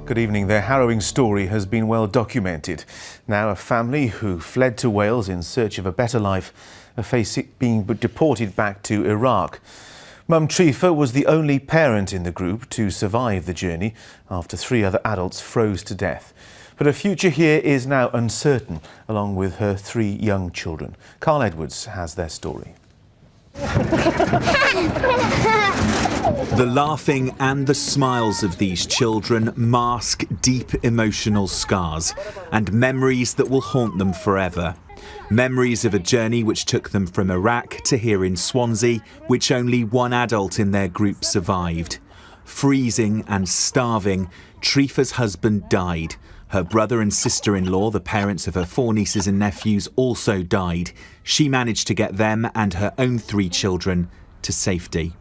Good evening. Their harrowing story has been well documented. Now a family who fled to Wales in search of a better life are facing being deported back to Iraq. Mum Trifa was the only parent in the group to survive the journey after 3 other adults froze to death. But her future here is now uncertain, along with her 3 young children. Carl Edwards has their story. The laughing and the smiles of these children mask deep emotional scars and memories that will haunt them forever. Memories of a journey which took them from Iraq to here in Swansea, which only 1 adult in their group survived. Freezing and starving, Trifa's husband died. Her brother and sister-in-law, the parents of her 4 nieces and nephews, also died. She managed to get them and her own 3 children to safety.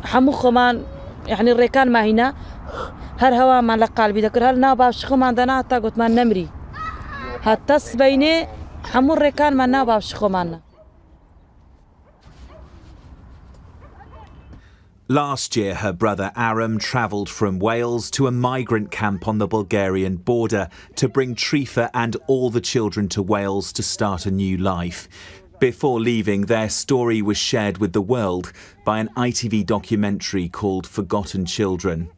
حموخمان يعني الركان ما هنا هر هوا ما لقال بذكر هل ناباش خمان دنا تاقت ما نمري هتص بيني حمو الركان ما ناباش خماننا. Last year, her brother Aram travelled from Wales to a migrant camp on the Bulgarian border to bring Trifa and all the children to Wales to start a new life. Before leaving, their story was shared with the world by an ITV documentary called Forgotten Children.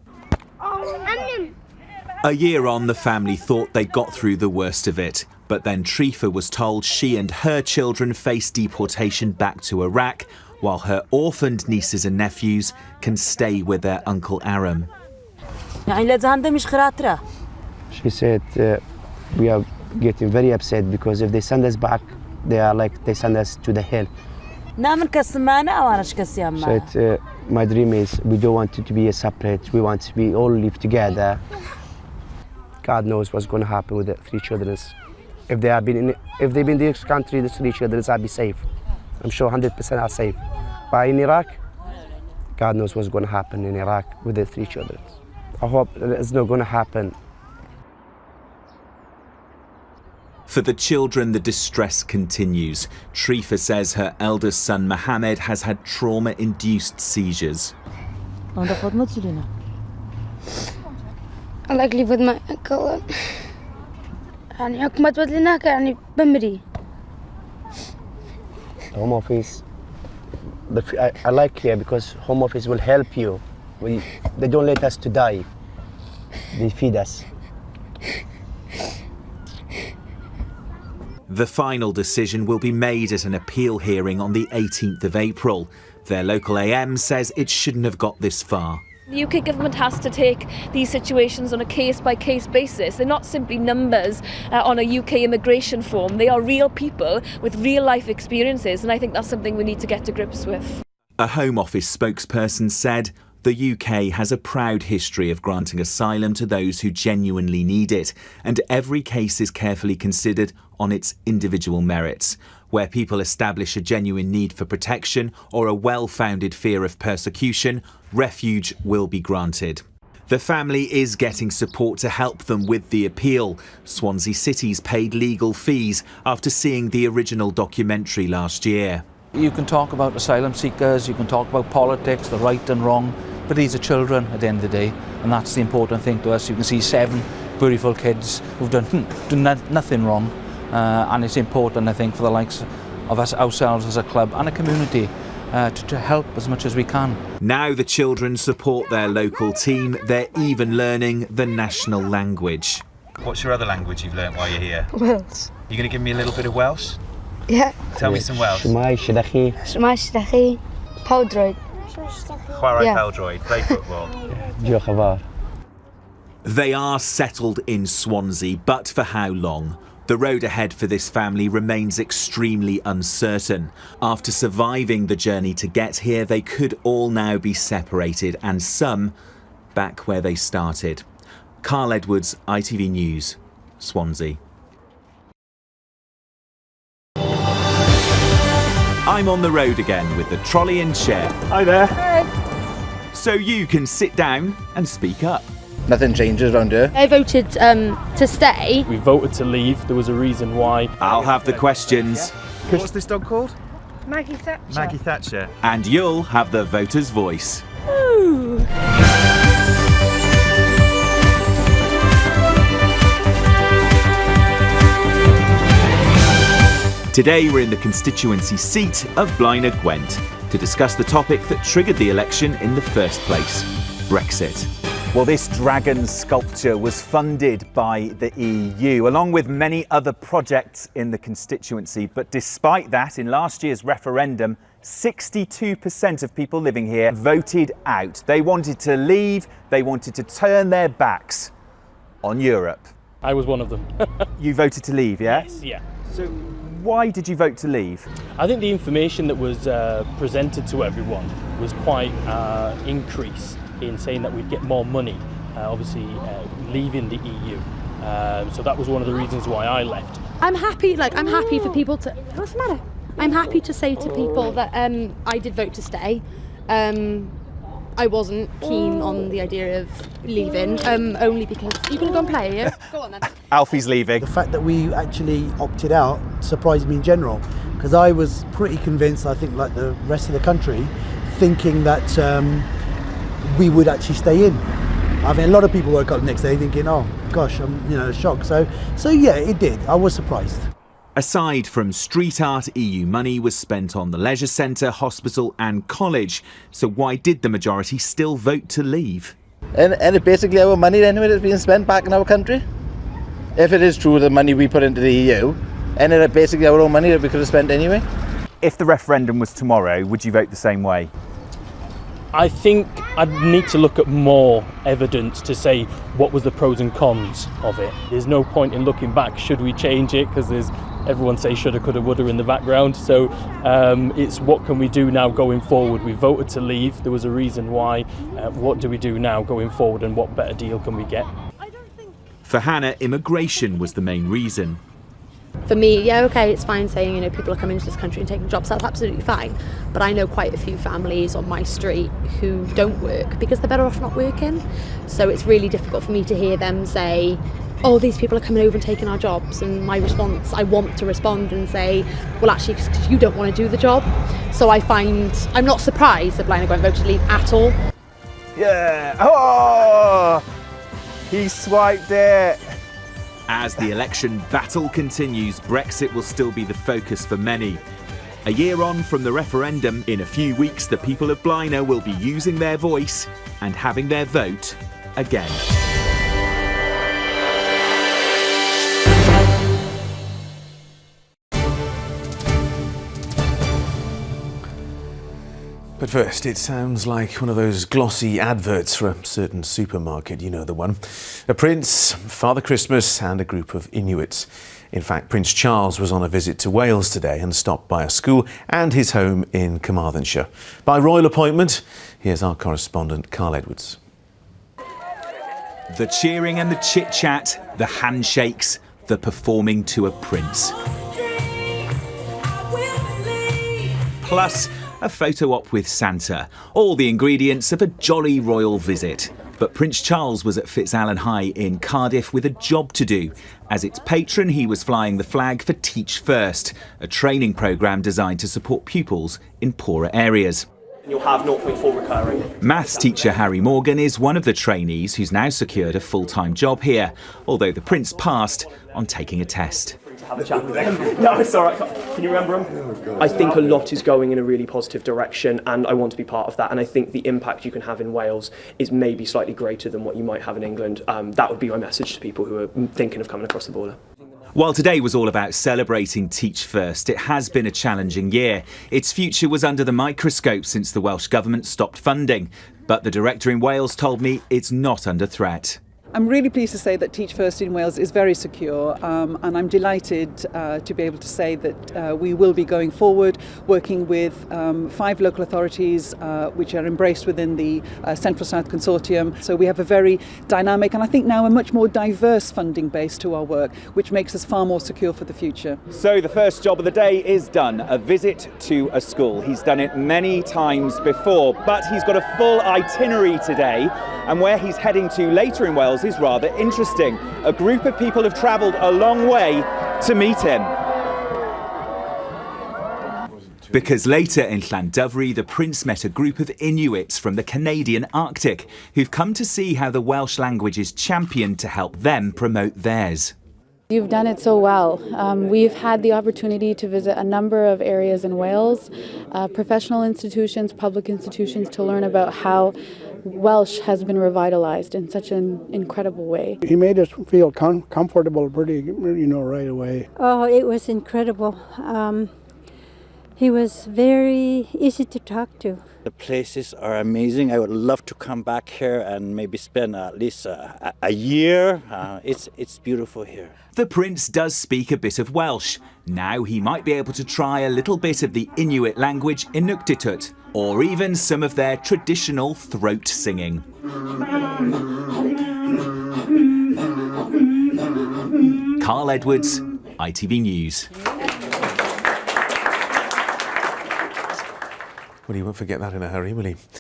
A year on, the family thought they got through the worst of it, but then Trifa was told she and her children face deportation back to Iraq, while her orphaned nieces and nephews can stay with their Uncle Aram. She said, we are getting very upset because if they send us back, they send us to the hell. Said, my dream is we don't want it to be separate, we want to be all live together. God knows what's going to happen with the 3 children. If they've been in this country, the 3 children will be safe. I'm sure 100% are safe. But in Iraq, God knows what's going to happen in Iraq with the 3 children. I hope it's not going to happen. For the children, the distress continues. Trifa says her eldest son Mohammed has had trauma-induced seizures. I like live with my uncle. Home office, I like here because home office will help you. They don't let us to die. They feed us. The final decision will be made at an appeal hearing on the 18th of April. Their local AM says it shouldn't have got this far. The UK government has to take these situations on a case-by-case basis. They're not simply numbers on a UK immigration form. They are real people with real-life experiences, and I think that's something we need to get to grips with. A Home Office spokesperson said the UK has a proud history of granting asylum to those who genuinely need it, and every case is carefully considered on its individual merits. Where people establish a genuine need for protection or a well-founded fear of persecution, refuge will be granted. The family is getting support to help them with the appeal. Swansea City's paid legal fees after seeing the original documentary last year. You can talk about asylum seekers, you can talk about politics, the right and wrong, but these are children at the end of the day, and that's the important thing to us. You can see 7 beautiful kids who've done nothing wrong. And it's important, I think, for the likes of us ourselves as a club and a community to help as much as we can. Now the children support their local team. They're even learning the national language. What's your other language you've learnt while you're here? Welsh. You going to give me a little bit of Welsh? Yeah. Tell me some Welsh. Shmai Shidachi. Shmai Shidachi. Powdroid. Chwarae Yeah. Pêl-droed, play football. Diochavar. They are settled in Swansea, but for how long? The road ahead for this family remains extremely uncertain. After surviving the journey to get here, they could all now be separated, and some back where they started. Carl Edwards, ITV News, Swansea. I'm on the road again with the trolley and chair. Hi there. Hi. So you can sit down and speak up. Nothing changes around here. I voted to stay. We voted to leave. There was a reason why. I'll have the questions. What's this dog called? Maggie Thatcher. Maggie Thatcher. And you'll have the voter's voice. Ooh. Today we're in the constituency seat of Blaenau Gwent to discuss the topic that triggered the election in the first place, Brexit. Well, this dragon sculpture was funded by the EU, along with many other projects in the constituency. But despite that, in last year's referendum, 62% of people living here voted out. They wanted to leave, they wanted to turn their backs on Europe. I was one of them. You voted to leave, yeah? Yes, yeah. So why did you vote to leave? I think the information that was presented to everyone was quite increased in saying that we'd get more money, obviously leaving the EU. So that was one of the reasons why I left. I'm happy for people to, what's the matter? I'm happy to say to people that I did vote to stay. I wasn't keen on the idea of leaving, only because you can go and play, yeah? Go on then. Alfie's leaving. The fact that we actually opted out surprised me in general, because I was pretty convinced, I think like the rest of the country, thinking that we would actually stay in. I mean, a lot of people woke up the next day thinking, oh gosh, I'm shocked. So yeah, it did. I was surprised. Aside from street art, EU money was spent on the leisure centre, hospital and college. So why did the majority still vote to leave? And it's basically our money anyway that's being spent back in our country. If it is true the money we put into the EU, and it's basically our own money that we could have spent anyway. If the referendum was tomorrow, would you vote the same way? I think I'd need to look at more evidence to say what was the pros and cons of it. There's no point in looking back, should we change it, because there's everyone say shoulda, coulda, woulda in the background. So it's what can we do now going forward. We voted to leave, there was a reason why. What do we do now going forward, and what better deal can we get? For Hannah, immigration was the main reason. For me, yeah, okay, it's fine saying, people are coming into this country and taking jobs, that's absolutely fine. But I know quite a few families on my street who don't work because they're better off not working. So it's really difficult for me to hear them say, oh, these people are coming over and taking our jobs. And my response, I want to respond and say, well, actually, because you don't want to do the job. So I find, I'm not surprised that Blaenau Gwent voted to leave at all. Yeah, oh, he swiped it. As the election battle continues, Brexit will still be the focus for many. A year on from the referendum, in a few weeks the people of Blaenau will be using their voice and having their vote again. But first, it sounds like one of those glossy adverts for a certain supermarket, you know the one. A prince, Father Christmas and a group of Inuits. In fact, Prince Charles was on a visit to Wales today and stopped by a school and his home in Carmarthenshire. By royal appointment, here's our correspondent Carl Edwards. The cheering and the chit-chat, the handshakes, the performing to a prince. Plus, a photo op with Santa. All the ingredients of a jolly royal visit. But Prince Charles was at Fitzallen High in Cardiff with a job to do. As its patron, he was flying the flag for Teach First, a training programme designed to support pupils in poorer areas. You'll have 0.4 recurring. Maths teacher Harry Morgan is one of the trainees who's now secured a full-time job here, although the Prince passed on taking a test. Have a chat with them. No, it's all right. Can you remember them? I think a lot is going in a really positive direction, and I want to be part of that. And I think the impact you can have in Wales is maybe slightly greater than what you might have in England. That would be my message to people who are thinking of coming across the border. While today was all about celebrating Teach First, it has been a challenging year. Its future was under the microscope since the Welsh Government stopped funding. But the director in Wales told me it's not under threat. I'm really pleased to say that Teach First in Wales is very secure, and I'm delighted to be able to say that we will be going forward working with 5 local authorities which are embraced within the Central South Consortium. So we have a very dynamic and I think now a much more diverse funding base to our work, which makes us far more secure for the future. So the first job of the day is done, a visit to a school. He's done it many times before, but he's got a full itinerary today, and where he's heading to later in Wales is rather interesting. A group of people have travelled a long way to meet him. Because later in Llandovery, the Prince met a group of Inuits from the Canadian Arctic who've come to see how the Welsh language is championed to help them promote theirs. You've done it so well. We've had the opportunity to visit a number of areas in Wales, professional institutions, public institutions, to learn about how Welsh has been revitalised in such an incredible way. He made us feel comfortable pretty, right away. Oh, it was incredible. He was very easy to talk to. The places are amazing. I would love to come back here and maybe spend at least a year. It's beautiful here. The Prince does speak a bit of Welsh. Now he might be able to try a little bit of the Inuit language Inuktitut, or even some of their traditional throat singing. Carl Edwards, ITV News. Well, he won't forget that in a hurry, will he?